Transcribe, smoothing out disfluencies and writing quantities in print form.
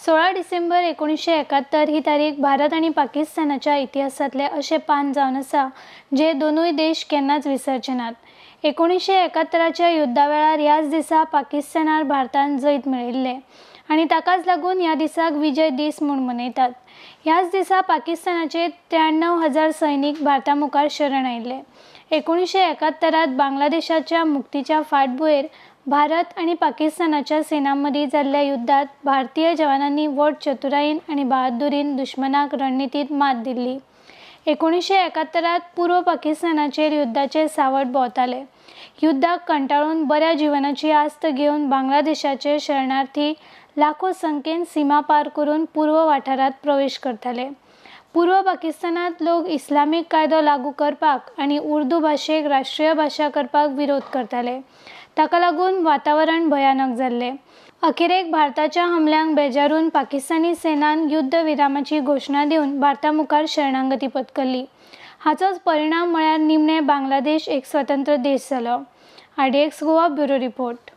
16 डिसेंबर 1971 ही तारीख भारत आणि पाकिस्तानाच्या इतिहासातले असे पान जावन आसा जे दोनूय देश केन्नाच विसरचे नात। 1971च्या युद्धा वेळार ह्याच दिसा पाकिस्तानार भारतान जैत मेळयिल्लें आणि ताकाच लागून ह्या दिसाक विजय दीस म्हूण मनयतात। ह्याच दिसा पाकिस्तानाचे 93,000 सैनिक भारता मुखार शरण आयिल्ले। 1971त बांगलादेशाच्या मुक्तीच्या फाटभुंयेर भारत आणि पाकिस्तानाच्या सेनांमदी जाल्ल्या युद्धात भारतीय जवानांनी व्हड चतुरायेन आणि बहादुरीन दुश्मनाक रणनीतीत मात दिल्ली। 1971त पूर्व पाकिस्तानाचेर युद्धाचे सावट भोंवताले। युद्धाक कंटाळून बऱ्या जीवनाची आस्त घेवन बांगलादेशाचे शरणार्थी लाखो संख्येन सीमा पार करून पूर्व वाठारात प्रवेश करताले। पूर्व पाकिस्तानात लोक इस्लामिक कायदो लागू करपाक आणि उर्दू भाषेक राष्ट्रीय भाषा करपाक विरोध करताले। ताका लागून वातावरण भयानक जाल्लें। अखेरेक भारताच्या हमल्यांक बेजारून पाकिस्तानी सेनान युद्ध विरामाची घोषणा दिवन भारता मुखार शरणागती पत्करली। हाचोच परिणाम म्हळ्यार निमणे बांगलादेश एक स्वतंत्र देश जालो। RDX Goa bureau report.